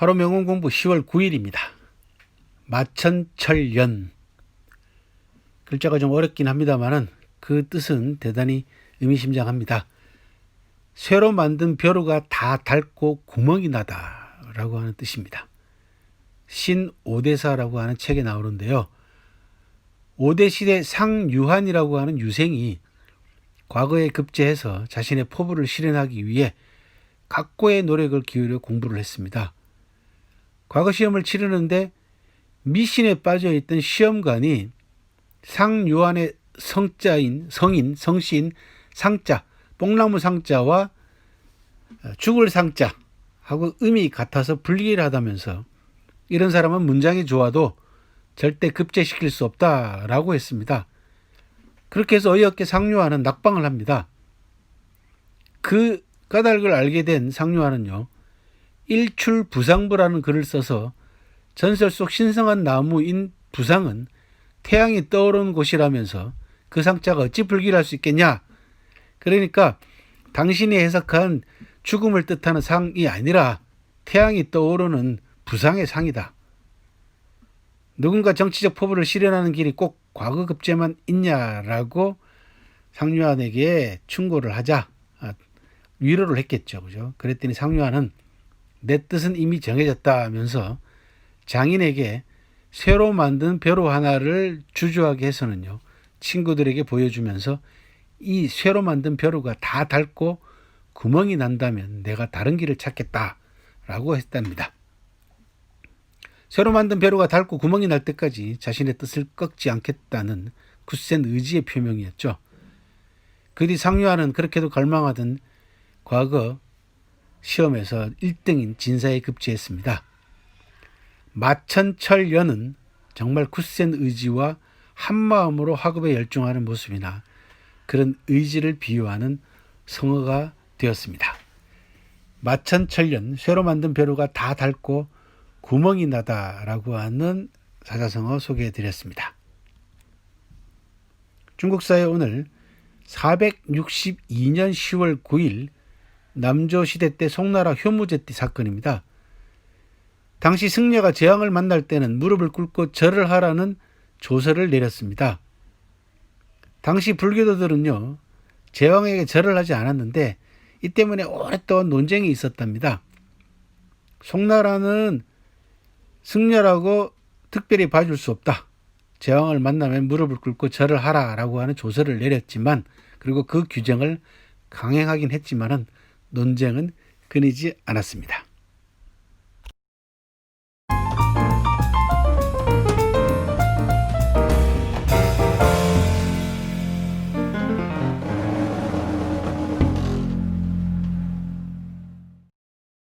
하루 명언 공부 10월 9일입니다. 마천철연. 글자가 좀 어렵긴 합니다만은 그 뜻은 대단히 의미심장합니다. 쇠로 만든 벼루가 다 닳고 구멍이 나다 라고 하는 뜻입니다. 신오대사라고 하는 책에 나오는데요. 오대시대 상유한이라고 하는 유생이 과거에 급제해서 자신의 포부를 실현하기 위해 각고의 노력을 기울여 공부를 했습니다. 과거 시험을 치르는데 미신에 빠져있던 시험관이 상유한의 성자인 성신 상자, 뽕나무 상자와 죽을 상자하고 음이 같아서 불길하다면서 이런 사람은 문장이 좋아도 절대 급제시킬 수 없다라고 했습니다. 그렇게 해서 어이없게 상유한은 낙방을 합니다. 그 까닭을 알게 된 상유한은요, 일출부상부라는 글을 써서 전설 속 신성한 나무인 부상은 태양이 떠오르는 곳이라면서 그 상자가 어찌 불길할 수 있겠냐. 그러니까 당신이 해석한 죽음을 뜻하는 상이 아니라 태양이 떠오르는 부상의 상이다. 누군가 정치적 포부를 실현하는 길이 꼭 과거 급제만 있냐라고 상유한에게 충고를 하자 위로를 했겠죠. 그죠? 그랬더니 상유한은 내 뜻은 이미 정해졌다 하면서 장인에게 새로 만든 벼루 하나를 주저하게 해서는요, 친구들에게 보여주면서 이 새로 만든 벼루가 다 닳고 구멍이 난다면 내가 다른 길을 찾겠다라고 했답니다. 새로 만든 벼루가 닳고 구멍이 날 때까지 자신의 뜻을 꺾지 않겠다는 굳센 의지의 표명이었죠. 그 뒤 상유한은 그렇게도 갈망하던 과거 시험에서 1등인 진사에 급제했습니다. 마천철연은 정말 굳센 의지와 한마음으로 학업에 열중하는 모습이나 그런 의지를 비유하는 성어가 되었습니다. 마천철연, 쇠로 만든 벼루가 다 닳고 구멍이 나다라고 하는 사자성어 소개해드렸습니다. 중국사의 오늘 462년 10월 9일 남조시대 때 송나라 효무제띠 사건입니다. 당시 승려가 재왕을 만날 때는 무릎을 꿇고 절을 하라는 조서를 내렸습니다. 당시 불교도들은요, 제왕에게 절을 하지 않았는데 이 때문에 오랫동안 논쟁이 있었답니다. 송나라는 승려라고 특별히 봐줄 수 없다. 제왕을 만나면 무릎을 꿇고 절을 하라라고 하는 조서를 내렸지만, 그리고 그 규정을 강행하긴 했지만은 논쟁은 끊이지 않았습니다.